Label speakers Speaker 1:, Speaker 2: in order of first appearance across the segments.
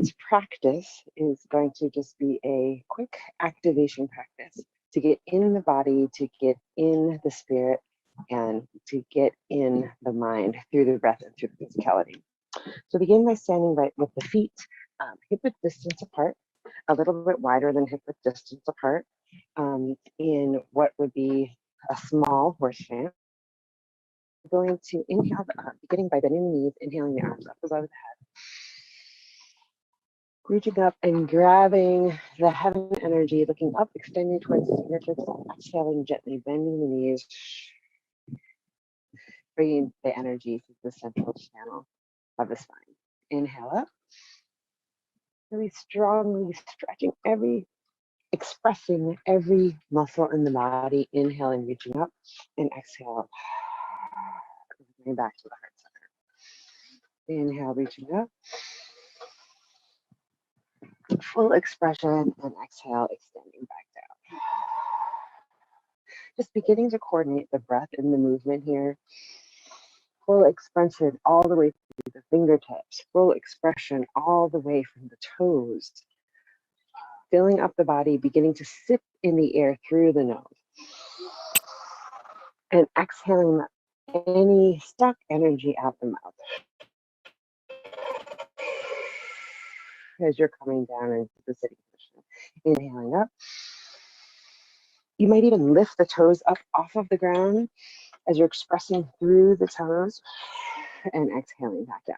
Speaker 1: This practice is going to just be a quick activation practice to get in the body, to get in the spirit, and to get in the mind through the breath and through the physicality. So begin by standing right with the feet hip width distance apart, a little bit wider than hip width distance apart, in what would be a small horse stance. We're going to inhale, beginning by bending the knees, inhaling the arms up above the head. Reaching up and grabbing the heaven energy, looking up, extending towards the fingertips, exhaling gently, bending the knees, bringing the energy to the central channel of the spine. Inhale up, really strongly stretching expressing every muscle in the body, inhaling, reaching up, and exhale, going back to the heart center. Inhale, reaching up, full expression, and exhale, extending back down. Just beginning to coordinate the breath and the movement here. Full expression all the way through the fingertips, full expression all the way from the toes. Filling up the body, beginning to sip in the air through the nose. And exhaling any stuck energy out the mouth. As you're coming down into the sitting position. Inhaling up. You might even lift the toes up off of the ground as you're expressing through the toes and exhaling back down.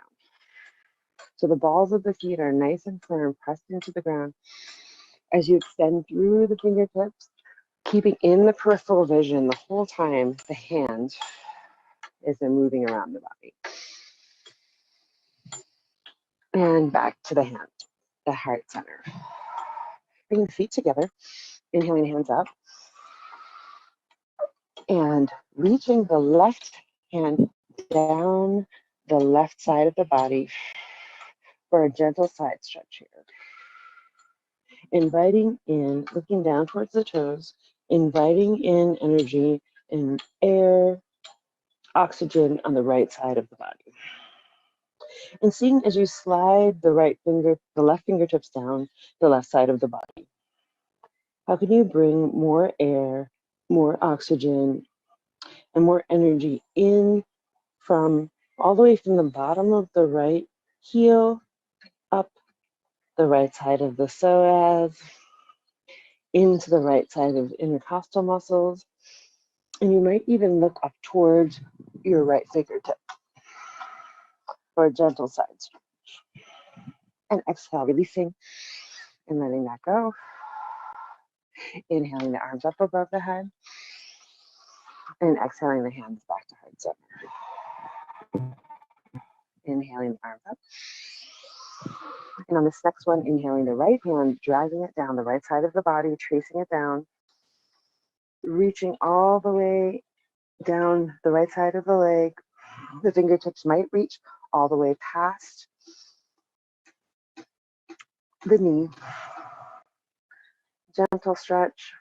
Speaker 1: So the balls of the feet are nice and firm, pressed into the ground as you extend through the fingertips, keeping in the peripheral vision the whole time the hands as they're moving around the body. And back to the hands, the heart center. Bring the feet together, inhaling hands up, and reaching the left hand down the left side of the body for a gentle side stretch here. Inviting in, looking down towards the toes, inviting in energy and air, oxygen on the right side of the body. And seeing as you slide the left fingertips down the left side of the body, how can you bring more air, more oxygen, and more energy in from all the way from the bottom of the right heel up the right side of the psoas, into the right side of intercostal muscles, and you might even look up towards your right fingertip for a gentle side stretch. And exhale, releasing and letting that go. Inhaling the arms up above the head and exhaling the hands back to heart center. Inhaling the arms up. And on this next one, inhaling the right hand, dragging it down the right side of the body, tracing it down, reaching all the way down the right side of the leg. The fingertips might reach all the way past the knee. Gentle stretch.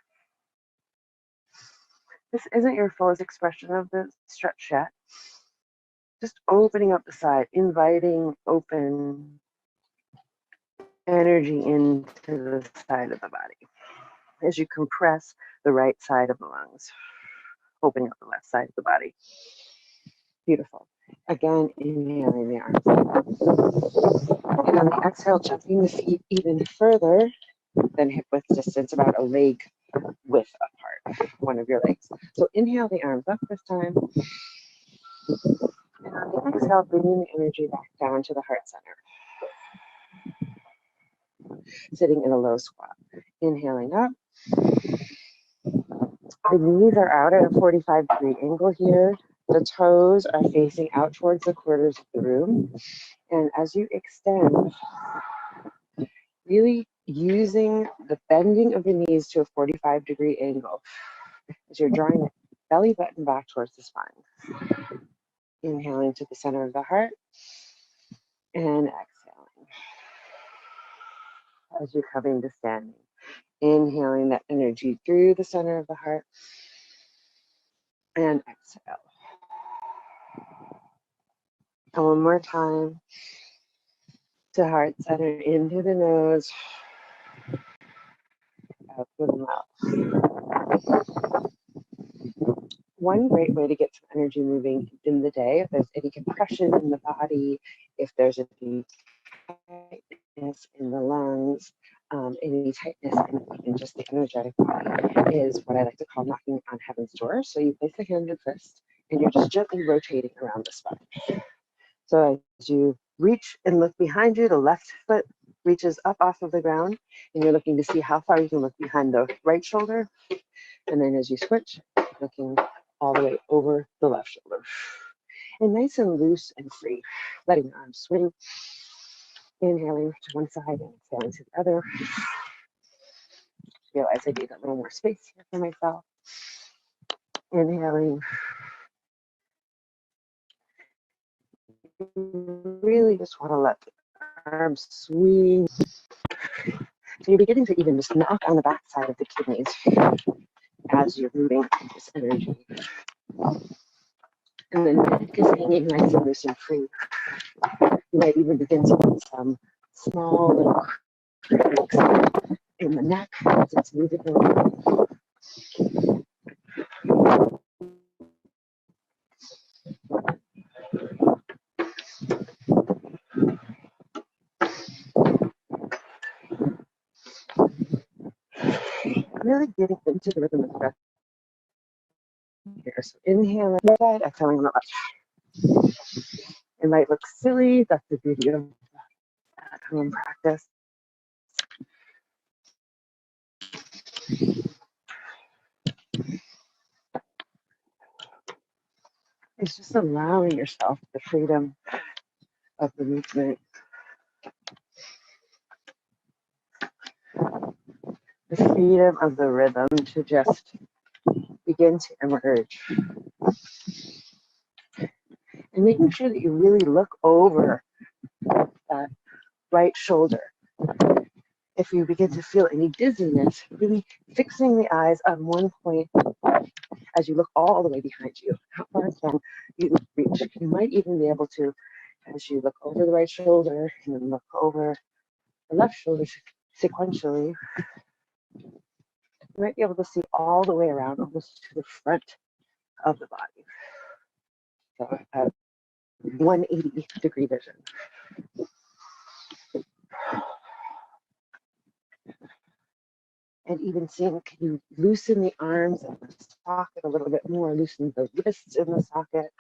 Speaker 1: This isn't your fullest expression of the stretch yet. Just opening up the side, inviting open energy into the side of the body as you compress the right side of the lungs, opening up the left side of the body. Beautiful. Again, inhaling the arms up. And on the exhale, jumping the feet even further than hip width distance, about a leg width apart, one of your legs. So inhale the arms up this time. And on the exhale, bringing the energy back down to the heart center. Sitting in a low squat. Inhaling up. The knees are out at a 45-degree angle here. The toes are facing out towards the corners of the room. And as you extend, really using the bending of the knees to a 45-degree angle as you're drawing the belly button back towards the spine. Inhaling to the center of the heart and exhaling as you're coming to standing. Inhaling that energy through the center of the heart and exhale. And one more time. to heart center, into the nose, out through the mouth. One great way to get some energy moving in the day, if there's any compression in the body, if there's any tightness in the lungs, any tightness in just the energetic body, is what I like to call knocking on heaven's door. So you place the hand and fist, and you're just gently rotating around the spine. So as you reach and look behind you, the left foot reaches up off of the ground, and you're looking to see how far you can look behind the right shoulder. And then as you switch, looking all the way over the left shoulder. And nice and loose and free, letting the arms swing. Inhaling to one side and exhaling to the other. Realize I need a little more space here for myself. Inhaling. Really just want to let the arms swing. So you're beginning to even just knock on the back side of the kidneys as you're moving this energy. And then just hanging nice and loose and free. You might even begin to get some small little cracks in the neck as it's moving around. Really getting into the rhythm of the breath here. So inhaling on the side, exhaling on the left. It might look silly. That's the beauty of at-home practice. It's just allowing yourself the freedom of the movement, the freedom of the rhythm to just begin to emerge. And making sure that you really look over that right shoulder. If you begin to feel any dizziness, really fixing the eyes on one point as you look all the way behind you. How far can you reach? You might even be able to, as you look over the right shoulder and then look over the left shoulder sequentially, you might be able to see all the way around, almost to the front of the body. So at 180-degree vision. And even seeing, can you loosen the arms in the socket a little bit more, loosen the wrists in the socket.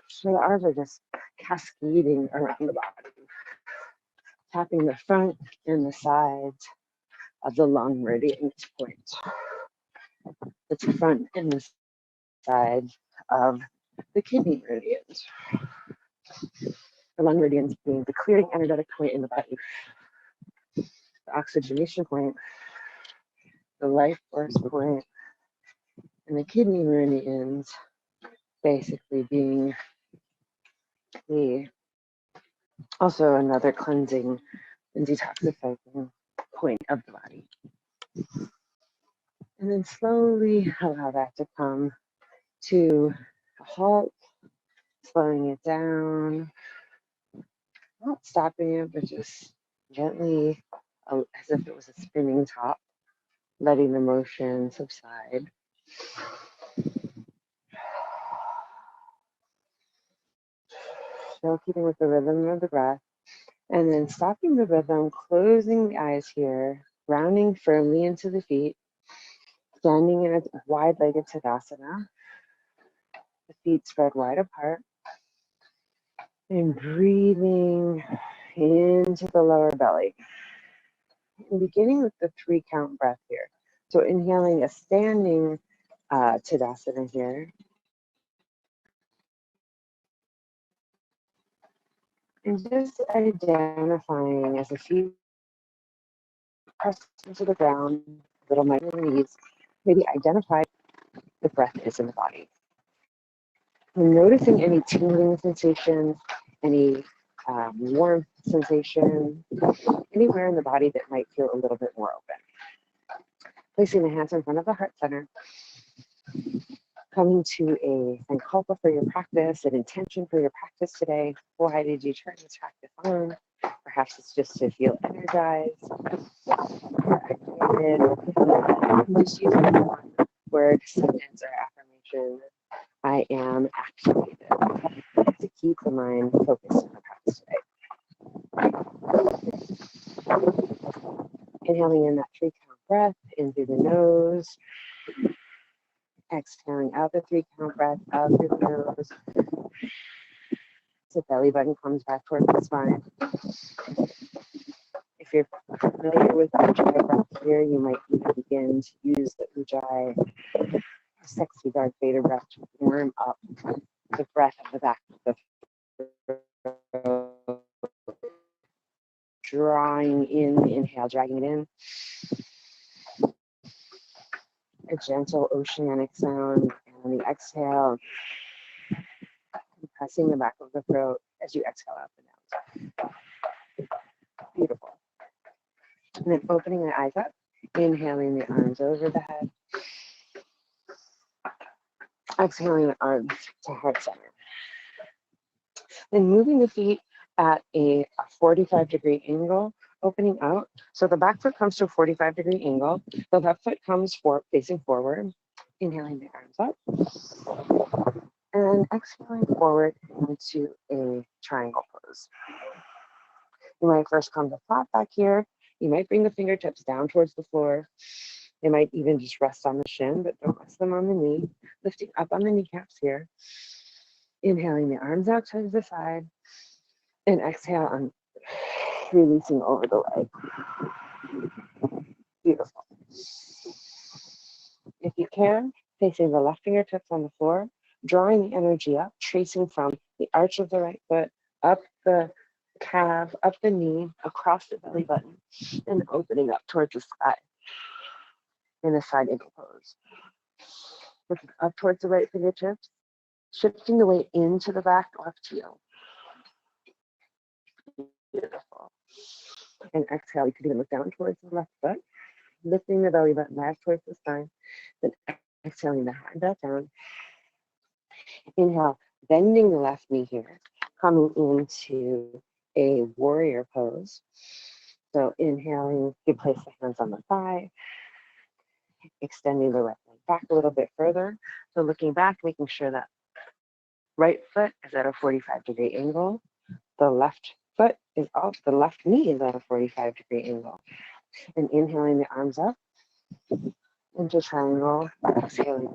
Speaker 1: So the arms are just cascading around the body, tapping the front and the sides of the lung meridian point. It's the front and the side of the kidney meridians. The lung meridians being the clearing energetic point in the body, the oxygenation point, the life force point, and the kidney meridians basically being the also another cleansing and detoxifying point of the body. And then slowly allow that to come to a halt, slowing it down, not stopping it, but just gently, as if it was a spinning top, letting the motion subside. Still keeping with the rhythm of the breath. And then stopping the rhythm, closing the eyes here, grounding firmly into the feet, standing in a wide-legged Tadasana, the feet spread wide apart, and breathing into the lower belly. And beginning with the 3-count breath here. So inhaling a standing Tadasana here. And just identifying as the feet press into the ground, little minor knees, maybe identify the breath is in the body. And noticing any tingling sensation, any warm sensation, anywhere in the body that might feel a little bit more open. Placing the hands in front of the heart center, coming to a sankalpa for your practice, an intention for your practice today. Why did you turn this practice on? Perhaps it's just to feel energized, activated. Just use one word, sentence, or affirmation. I am activated to keep the mind focused on the practice today. Inhaling in that 3-count breath in through the nose. Exhaling out the 3-count breath out through the nose. The belly button comes back towards the spine. If you're familiar with Ujjayi breath here, you might even begin to use the Ujjayi sexy Darth Vader breath to warm up the breath at the back of the throat. Drawing in the inhale, dragging it in. A gentle oceanic sound, and on the exhale, compressing the back of the throat as you exhale out the nose. Beautiful. And then opening the eyes up, inhaling the arms over the head, exhaling the arms to heart center. Then moving the feet at a 45-degree angle, opening out. So the back foot comes to a 45-degree angle. The left foot comes facing forward, inhaling the arms up, and exhaling forward into a triangle pose. You might first come to flat back here. You might bring the fingertips down towards the floor. They might even just rest on the shin, but don't rest them on the knee. Lifting up on the kneecaps here. Inhaling the arms out to the side. And exhale on releasing over the leg. Beautiful. If you can, facing the left fingertips on the floor, drawing the energy up, tracing from the arch of the right foot, up the calf, up the knee, across the belly button, and opening up towards the sky in a side angle pose. Looking up towards the right fingertips, shifting the weight into the back left heel. Beautiful. And exhale, you could even look down towards the left foot, lifting the belly button back towards the spine, then exhaling the hand back down. Inhale, bending the left knee here, coming into a warrior pose. So inhaling, you place the hands on the thigh, extending the right leg back a little bit further. So looking back, making sure that right foot is at a 45-degree angle. The left foot is up, the left knee is at a 45-degree angle. And inhaling the arms up into triangle, exhaling.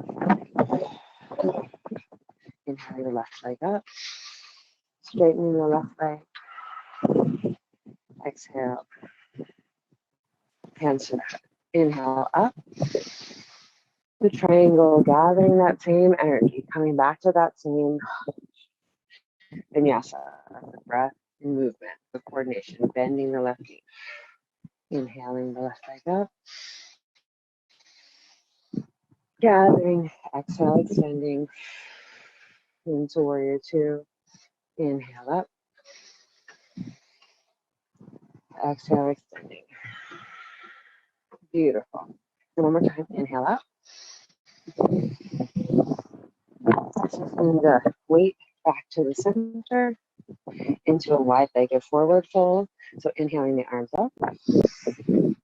Speaker 1: Inhaling the left leg up, straightening the left leg. Exhale. Hands to the head. Inhale up. The triangle, gathering that same energy, coming back to that same vinyasa of the breath and movement, the coordination, bending the left knee. Inhaling the left leg up. Gathering, exhale, extending into warrior 2. Inhale up. Exhale, extending. Beautiful. And one more time, inhale up. Shifting the weight back to the center into a wide-legged forward fold. So inhaling the arms up,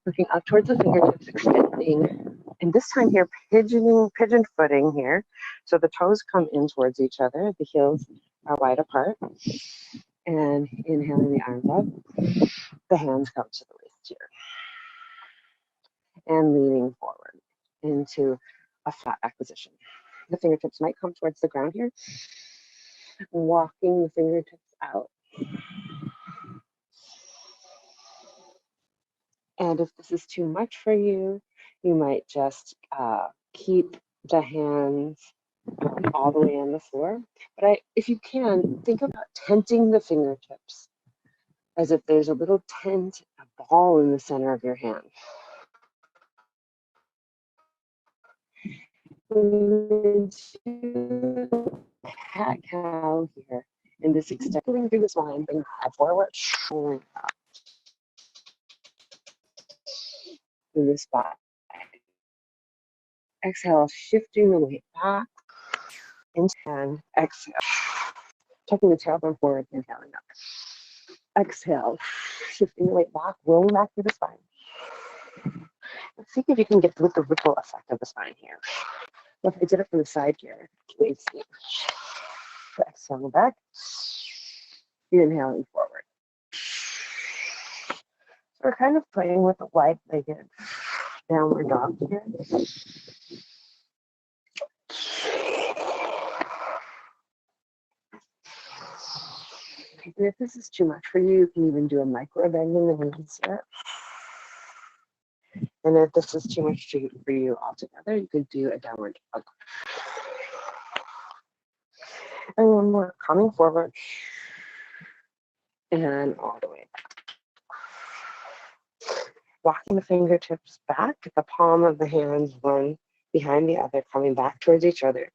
Speaker 1: looking up towards the fingertips, extending. And this time here, pigeon footing here. So the toes come in towards each other. The heels are wide apart. And inhaling the arms up, the hands come to the waist here. And leaning forward into a flat back position. The fingertips might come towards the ground here. Walking the fingertips out. And if this is too much for you, you might just keep the hands all the way on the floor. But if you can, think about tenting the fingertips as if there's a little tent, a ball in the center of your hand. Cat cow here. And this extending through the spine, bring the head forward, showing up through the spine. Exhale, shifting the weight back into 10. Exhale. Tucking the tailbone forward, inhaling up. Exhale, shifting the weight back, rolling back through the spine. Let's see if you can get with the ripple effect of the spine here. So if I did it from the side here, please see. So exhale back, inhaling forward. So we're kind of playing with the wide-legged downward dog here. And if this is too much for you, you can even do a micro bend in the knees here. And if this is too much for you altogether, you could do a downward dog. And one more, coming forward and all the way back. Walking the fingertips back, the palm of the hands one behind the other, coming back towards each other.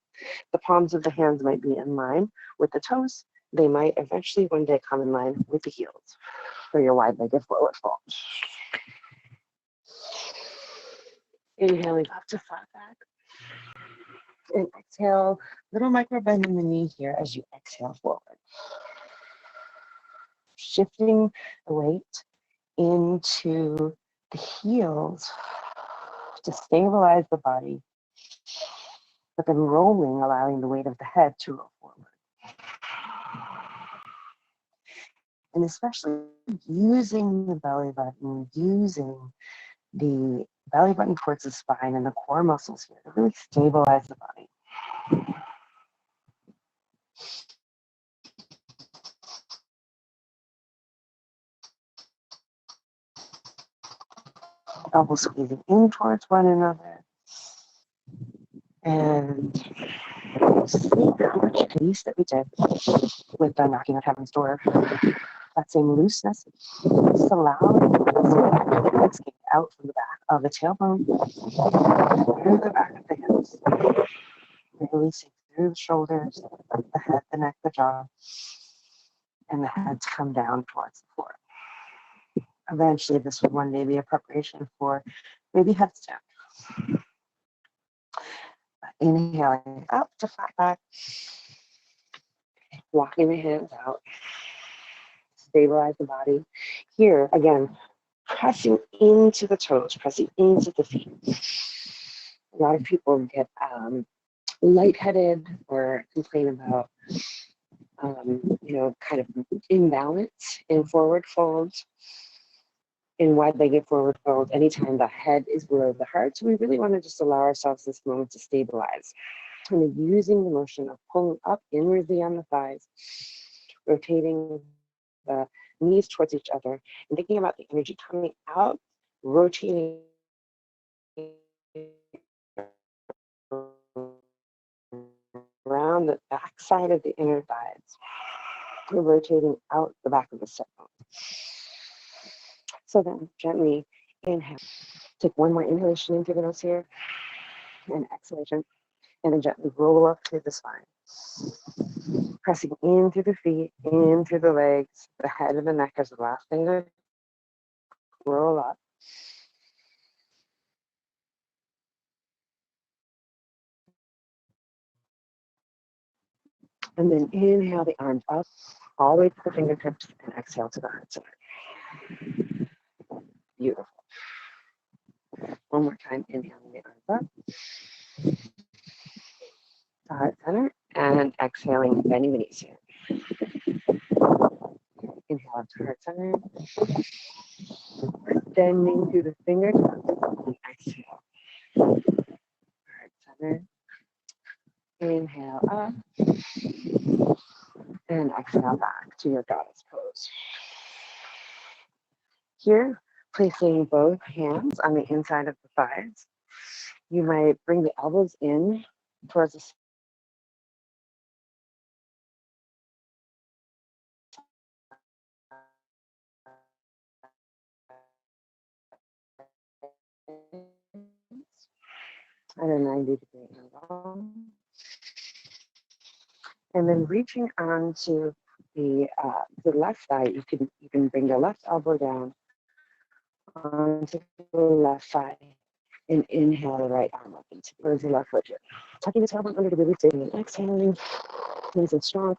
Speaker 1: The palms of the hands might be in line with the toes. They might eventually one day come in line with the heels for your wide-legged forward fold. Inhaling up to flat back. And exhale, little micro bend in the knee here as you exhale forward. Shifting the weight into the heels to stabilize the body, but then rolling, allowing the weight of the head to roll forward. And especially using the belly button, using the belly button towards the spine and the core muscles here to really stabilize the body. Elbows squeezing in towards one another. And see how much release that we did with the knocking on heaven's door. That same looseness, just allow the legs get out from the back of the tailbone, through the back of the hips, releasing through the shoulders, the head, the neck, the jaw, and the head to come down towards the floor. Eventually, this would one day be a preparation for maybe headstand. Inhaling up to flat back, walking the hands out, stabilize the body. Here, again, pressing into the toes, pressing into the feet. A lot of people get lightheaded or complain about, kind of imbalance in forward folds, in wide-legged forward folds, anytime the head is below the heart. So we really want to just allow ourselves this moment to stabilize. And using the motion of pulling up inwardly on the thighs, rotating the knees towards each other, and thinking about the energy coming out, rotating around the back side of the inner thighs. We're rotating out the back of the step bone. So then gently inhale. Take one more inhalation in through the nose here, and exhalation, and then gently roll up through the spine. Pressing in through the feet, in through the legs, the head and the neck as the last thing to roll up. And then inhale the arms up, all the way to the fingertips, and exhale to the heart center. Beautiful. One more time, inhaling the arms up, to heart center, and exhaling, bending the knees here. Inhale up to heart center, bending through the fingertips, and exhale. Heart center. Inhale up, and exhale back to your goddess pose. Here, placing both hands on the inside of the thighs. You might bring the elbows in towards the at a 90-degree angle. And then reaching onto the left thigh, you can bring the left elbow down onto the left thigh and inhale the right arm up into towards the left foot here. Tucking the tailbone under to really stay and exhaling, nice and strong.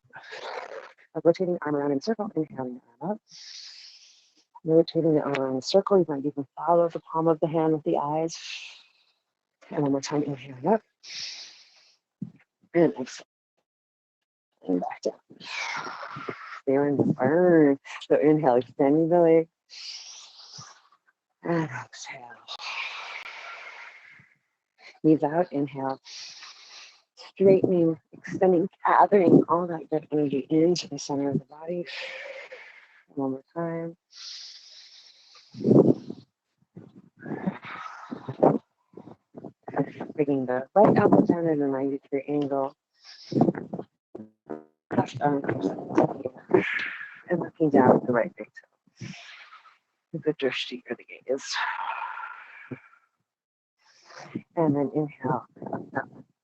Speaker 1: rotating the arm around in a circle, inhaling the arm up. Rotating the arm around in a circle. You might even follow the palm of the hand with the eyes. And one more time, inhaling up. And exhaling back down. Feeling the burn. So inhale, extend your belly. And exhale. Knees out, inhale. Straightening, extending, gathering all that good energy into the center of the body. One more time. Bringing the right elbow down at a 90-degree angle. Left arm comes up and looking down at the right big toe. The drishti or the gaze. And then inhale,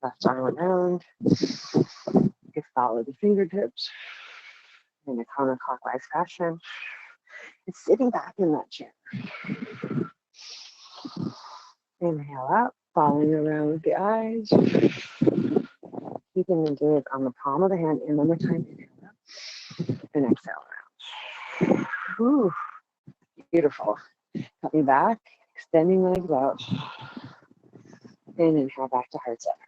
Speaker 1: left arm around. You follow the fingertips in a counterclockwise fashion. And sitting back in that chair. Inhale out, following around with the eyes. Keeping the gaze on the palm of the hand. And one more time, inhale up. And exhale around. Whew. Beautiful. Coming back, extending legs out. And inhale back to heart center.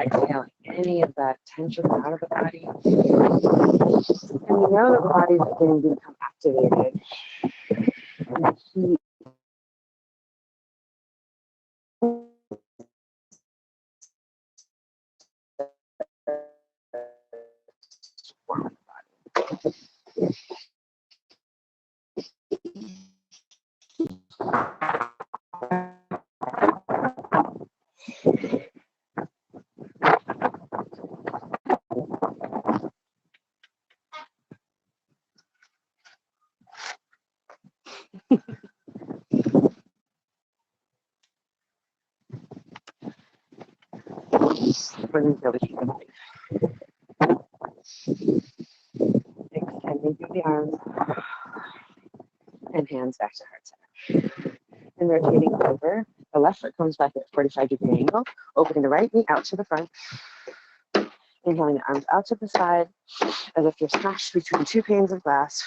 Speaker 1: Exhale any of that tension out of the body. And you know the body's beginning to become activated. And heat. Extending through the arms and hands back to heart center. And rotating over. The left foot comes back at a 45-degree angle, opening the right knee out to the front. Inhaling the arms out to the side as if you're smashed between two panes of glass.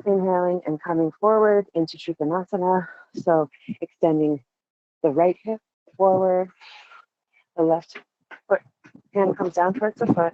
Speaker 1: Inhaling and coming forward into Trikonasana. So extending the right hip forward. The left foot hand comes down towards the foot.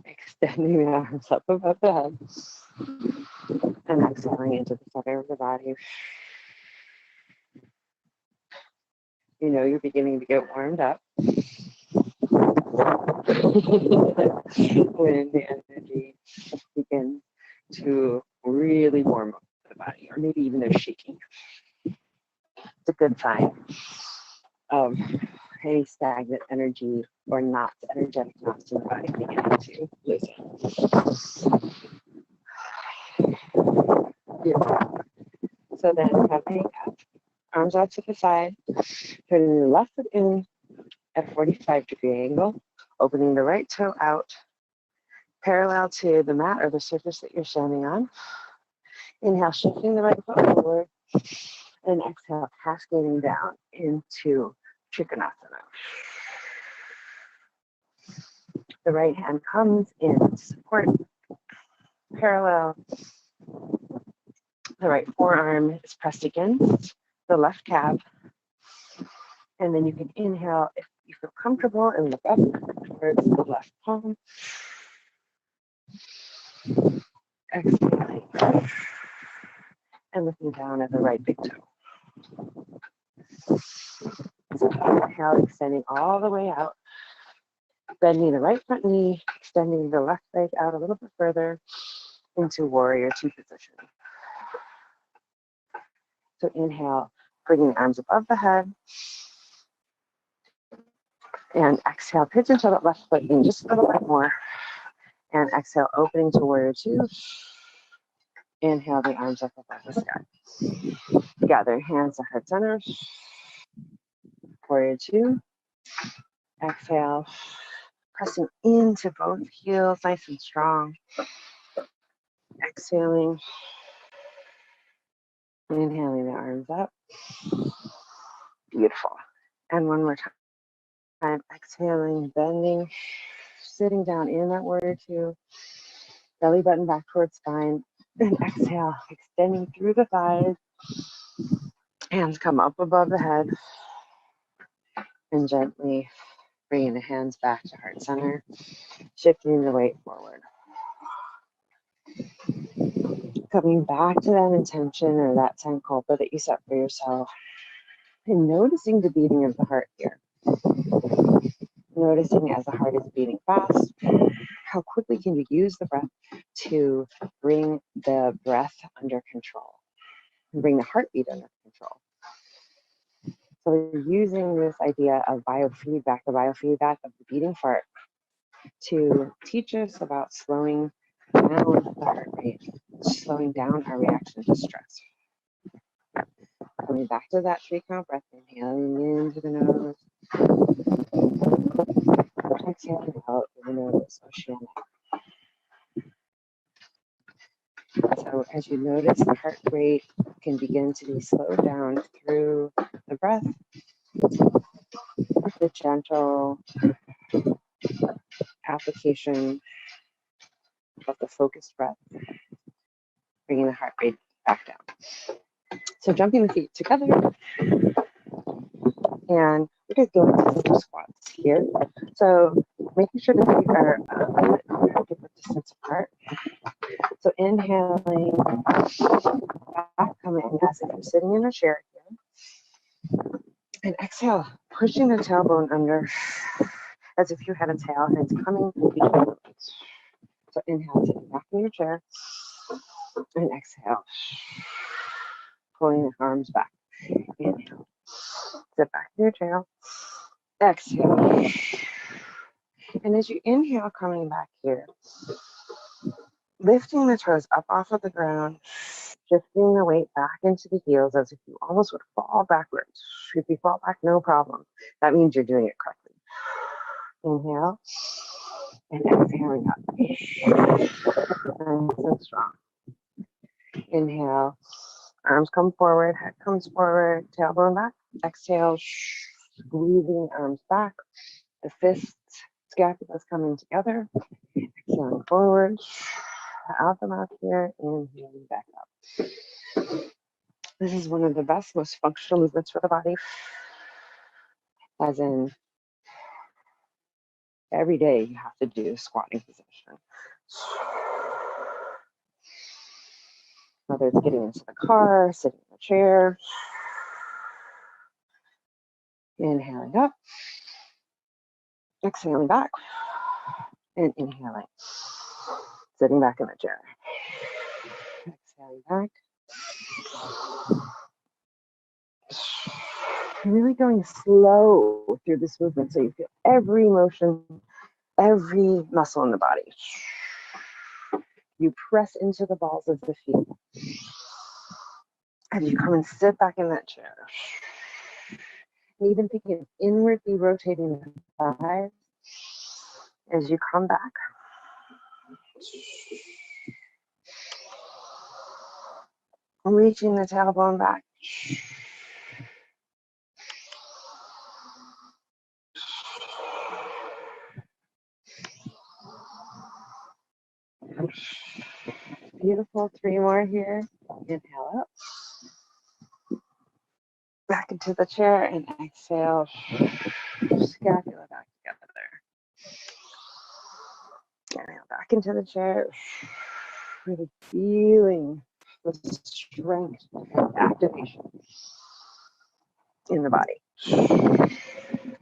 Speaker 1: Extending the arms up above the head. And exhaling into the center of the body. You know you're beginning to get warmed up. When the energy begins to really warm up the body, or maybe even there's shaking. It's a good sign of any stagnant energy or knots, energetic knots in the body beginning to loosen. Beautiful. So then coming up, arms out to the side, turning the left foot in at a 45-degree angle, opening the right toe out, parallel to the mat or the surface that you're standing on. Inhale, shifting the right foot forward, and exhale, cascading down into Trikonasana. The right hand comes in support, parallel. The right forearm is pressed against the left calf. And then you can inhale if you feel comfortable and look up towards the left palm. Exhaling. and looking down at the right big toe. So inhale, extending all the way out, bending the right front knee, extending the left leg out a little bit further into warrior two position. So inhale, bringing the arms above the head, and exhale, pigeon toe that left foot in just a little bit more, and exhale, opening to warrior two. Inhale, the arms up above the sky. Gather hands to heart center. Warrior two. Exhale, pressing into both heels, nice and strong. Exhaling. Inhaling the arms up. Beautiful. And one more time. Exhaling, bending, sitting down in that warrior two. Belly button back towards spine. And exhale, extending through the thighs. Hands come up above the head. And gently bringing the hands back to heart center. Shifting the weight forward. Coming back to that intention or that sankalpa that you set for yourself. And noticing the beating of the heart here. Noticing as the heart is beating fast, how quickly can you use the breath to bring the breath under control, and bring the heartbeat under control. So we're using this idea of biofeedback, the biofeedback of the beating heart, to teach us about slowing down the heart rate, slowing down our reaction to stress. Coming back to that 3-count breath, inhaling into the nose, exhaling out through the nose, oceanic. So as you notice, the heart rate can begin to be slowed down through the breath, the gentle application of the focused breath, bringing the heart rate back down. So jumping the feet together, and we're going to go into some squats here. So making sure the feet are a different distance apart. So inhaling, back coming as if you're sitting in a chair here. And exhale, pushing the tailbone under as if you had a tail and it's coming in between the legs. So inhale, sitting back in your chair. And exhale, pulling the arms back. Inhale, sit back in your chair. Exhale. And as you inhale, coming back here, lifting the toes up off of the ground, shifting the weight back into the heels as if you almost would fall backwards. If you fall back, no problem. That means you're doing it correctly. Inhale, and exhaling up. Nice and strong. Inhale, arms come forward, head comes forward, tailbone back. Exhale, squeezing arms back. The fists, scapulas coming together. Exhaling forward, out the mouth here, inhaling back up. This is one of the best, most functional movements for the body. As in, every day you have to do squatting position. Whether it's getting into the car, sitting in the chair. Inhaling up. Exhaling back. And inhaling. Sitting back in the chair. Exhaling back. Really going slow through this movement so you feel every motion, every muscle in the body. You press into the balls of the feet. As you come and sit back in that chair. And even thinking of inwardly rotating the thighs as you come back. Reaching the tailbone back. Beautiful. 3 more here. Inhale up. Back into the chair and exhale. Scapula back together. Inhale back into the chair. Really feeling the strength and activation in the body.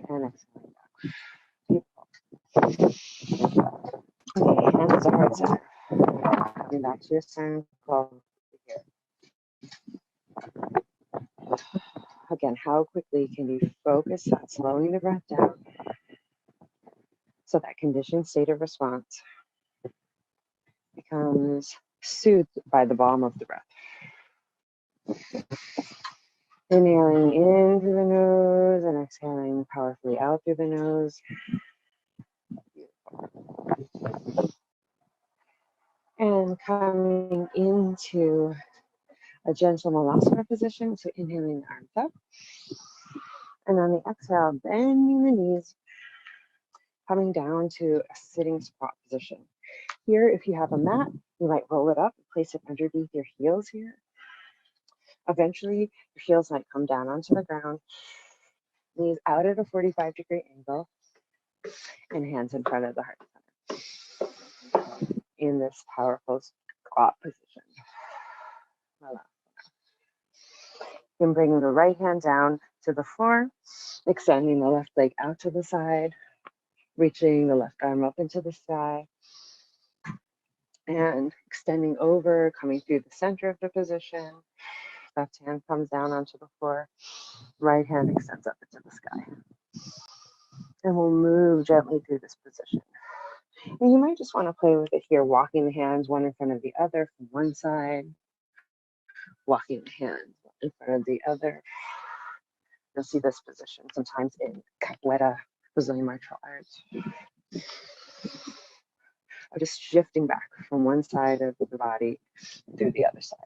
Speaker 1: And exhaling back. Beautiful. Okay, hands to heart center. Coming back to your center here. Again, how quickly can you focus on slowing the breath down so that conditioned state of response becomes soothed by the balm of the breath. Inhaling in through the nose and exhaling powerfully out through the nose. Beautiful. And coming into a gentle Malasana position, so inhaling the arms up. And on the exhale, bending the knees, coming down to a sitting squat position. Here, if you have a mat, you might roll it up and place it underneath your heels here. Eventually, your heels might come down onto the ground, knees out at a 45-degree angle, and hands in front of the heart center in this powerful squat position. Voila. And bringing the right hand down to the floor, extending the left leg out to the side, reaching the left arm up into the sky, and extending over, coming through the center of the position. Left hand comes down onto the floor, right hand extends up into the sky. And we'll move gently through this position. And you might just want to play with it here, walking the hands one in front of the other from one side, walking the hands in front of the other. You'll see this position sometimes in capoeira, Brazilian martial arts. Or just shifting back from one side of the body through the other side.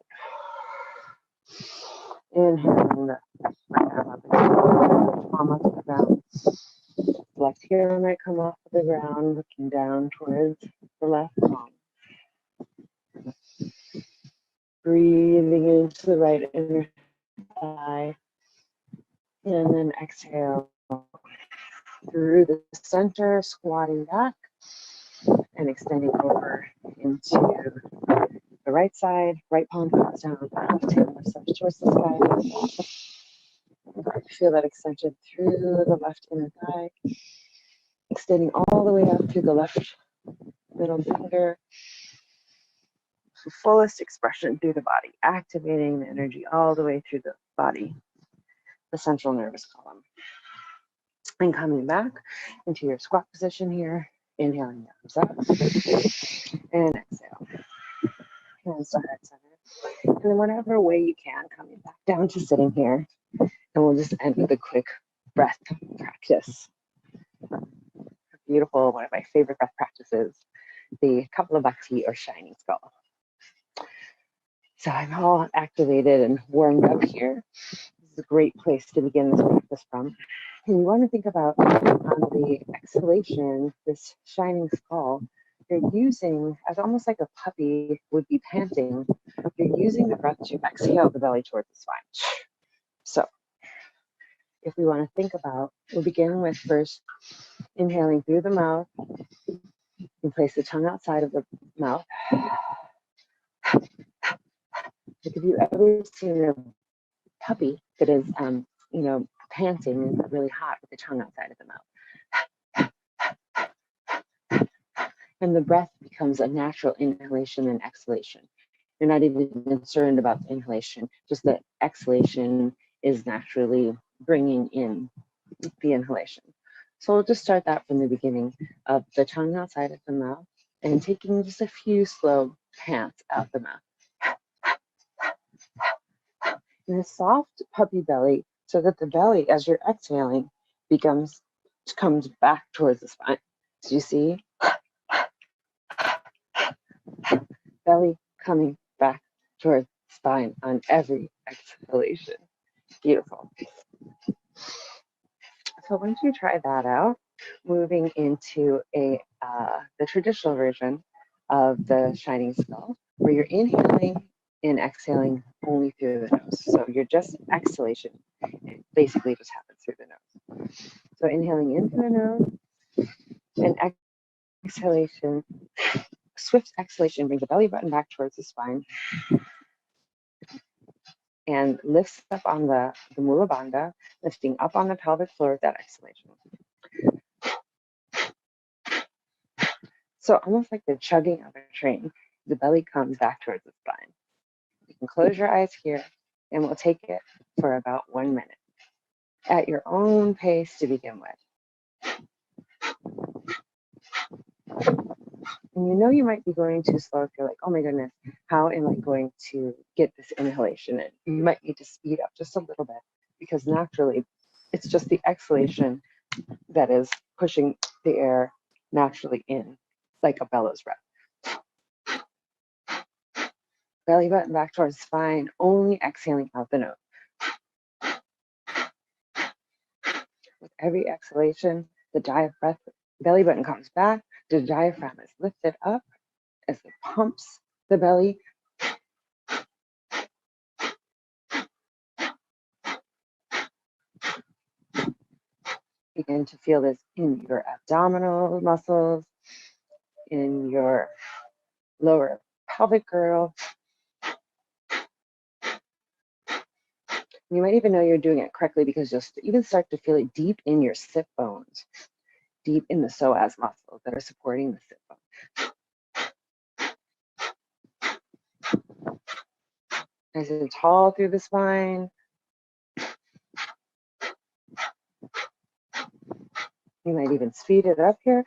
Speaker 1: Inhaling the right arm up into palm up to the ground. Left heel might come off of the ground, looking down towards the left palm. Breathing into the right inner thigh. And then exhale through the center, squatting back and extending over into the right side. Right palm comes down, left hand lifts up towards the sky. Feel that extension through the left inner thigh, extending all the way up through the left middle finger. Fullest expression through the body, activating the energy all the way through the body, the central nervous column. And coming back into your squat position here, inhaling the arms up, and exhale. Hands to heart center. And in whatever way you can, coming back down to sitting here. And we'll just end with a quick breath practice. Beautiful, one of my favorite breath practices, the Kapalabhati or shining skull. So I'm all activated and warmed up here. This is a great place to begin this practice from. And you want to think about on the exhalation, this shining skull, you're using, as almost like a puppy would be panting, you're using the breath to exhale the belly towards the spine. So if we want to think about, we'll begin with first inhaling through the mouth and place the tongue outside of the mouth. Like if you've ever seen a puppy that is, panting and really hot with the tongue outside of the mouth. And the breath becomes a natural inhalation and exhalation. You're not even concerned about the inhalation, just the exhalation is naturally bringing in the inhalation. So we'll just start that from the beginning of the tongue outside of the mouth and taking just a few slow pants out the mouth. And a soft puppy belly, so that the belly, as you're exhaling, comes back towards the spine. So you see, belly coming back towards the spine on every exhalation. Beautiful. So once you try that out, moving into the traditional version of the shining skull, where you're inhaling and exhaling only through the nose. So you're just exhalation. It basically just happens through the nose. So inhaling in through the nose and exhalation, swift exhalation brings the belly button back towards the spine. and lifts up on the mula bandha, lifting up on the pelvic floor with that exhalation. So almost like the chugging of a train, the belly comes back towards the spine. You can close your eyes here, and we'll take it for about 1 minute at your own pace to begin with. And you know you might be going too slow if you're like, oh my goodness, how am I going to get this inhalation in? You might need to speed up just a little bit, because naturally it's just the exhalation that is pushing the air naturally in, like a bellows breath. Belly button back towards spine, only exhaling out the nose. With every exhalation, the belly button comes back, the diaphragm is lifted up as it pumps the belly. Begin to feel this in your abdominal muscles, in your lower pelvic girdle. You might even know you're doing it correctly because you'll even start to feel it deep in your sit bones, deep in the psoas muscles that are supporting the sit bones. Nice and tall through the spine. You might even speed it up here.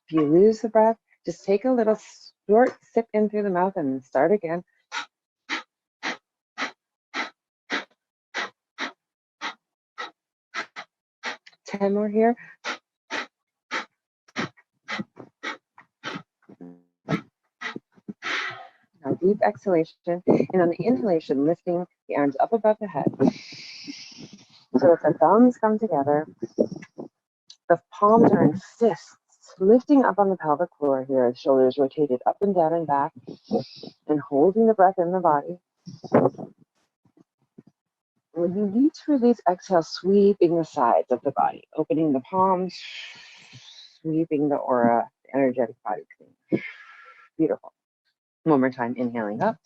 Speaker 1: If you lose the breath, just take a little short sip in through the mouth and start again. Ten more here. Now deep exhalation, and on the inhalation, lifting the arms up above the head. So if the thumbs come together, the palms are in fists, lifting up on the pelvic floor here, the shoulders rotated up and down and back, and holding the breath in the body. When you need to release, exhale, sweeping the sides of the body, opening the palms, sweeping the aura, the energetic body clean. Beautiful. One more time, inhaling up,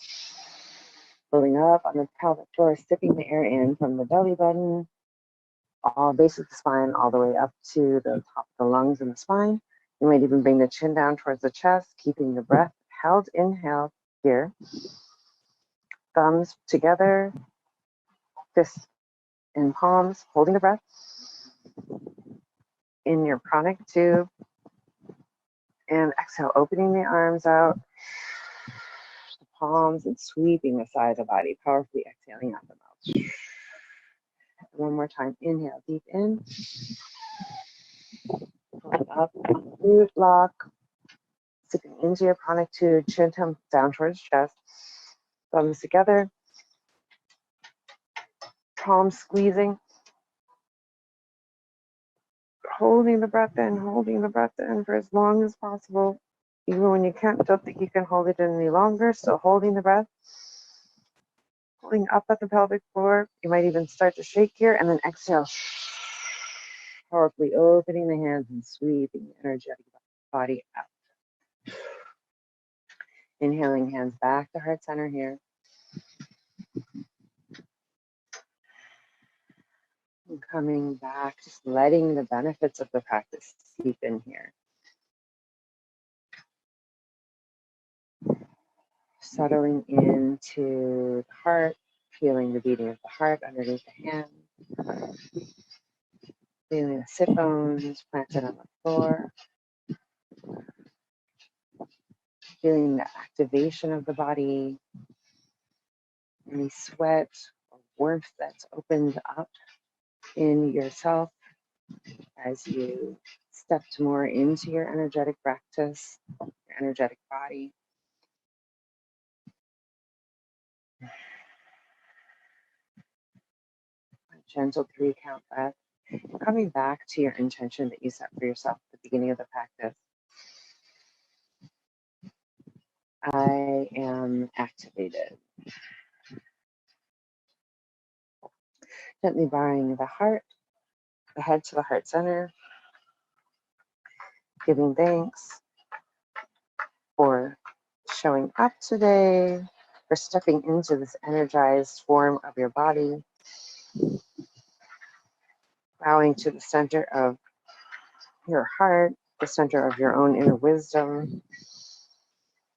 Speaker 1: pulling up on the pelvic floor, sipping the air in from the belly button, all base of the spine, all the way up to the top of the lungs and the spine. You might even bring the chin down towards the chest, keeping the breath held. Inhale here. Thumbs together, fists and palms, holding the breath in your chronic tube. And exhale, opening the arms out, the palms, and sweeping the side of the body, powerfully exhaling out the mouth. One more time, inhale, deep in. Pulling up, root lock, sipping into your chronic tube, chin down towards chest, thumbs together, palms squeezing, holding the breath in for as long as possible. Even when you don't think you can hold it any longer, still holding the breath. Pulling up at the pelvic floor. You might even start to shake here, and then exhale. Powerfully opening the hands and sweeping the energetic body out. Inhaling, hands back to heart center here. And coming back, just letting the benefits of the practice seep in here. Settling into the heart, feeling the beating of the heart underneath the hand. Feeling the sit bones planted on the floor. Feeling the activation of the body. Any sweat or warmth that's opened up in yourself as you stepped more into your energetic practice, your energetic body. A gentle 3-count breath. Coming back to your intention that you set for yourself at the beginning of the practice. I am activated. Gently bowing the heart, the head to the heart center. Giving thanks for showing up today, for stepping into this energized form of your body, bowing to the center of your heart, the center of your own inner wisdom,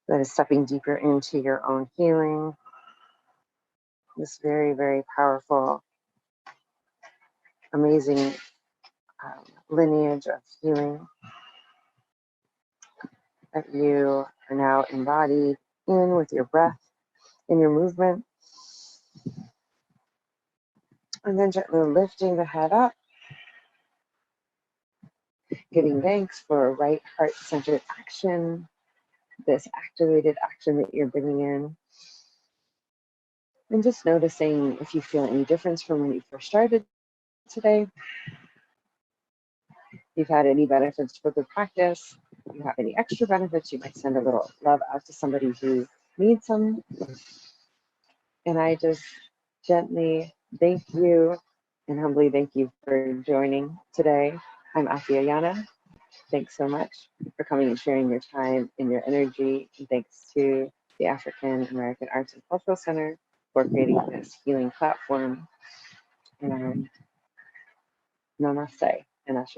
Speaker 1: that is stepping deeper into your own healing. This very, very powerful, amazing lineage of healing that you are now embodied in with your breath, in your movement. And then gently lifting the head up, giving thanks for right heart-centered action, this activated action that you're bringing in. And just noticing if you feel any difference from when you first started today. If you've had any benefits for the practice, if you have any extra benefits, you might send a little love out to somebody who needs some. And I just gently thank you and humbly thank you for joining today. I'm Afia Yana. Thanks so much for coming and sharing your time and your energy. And thanks to the African American Arts and Cultural Center for creating this healing platform. And namaste and ashe.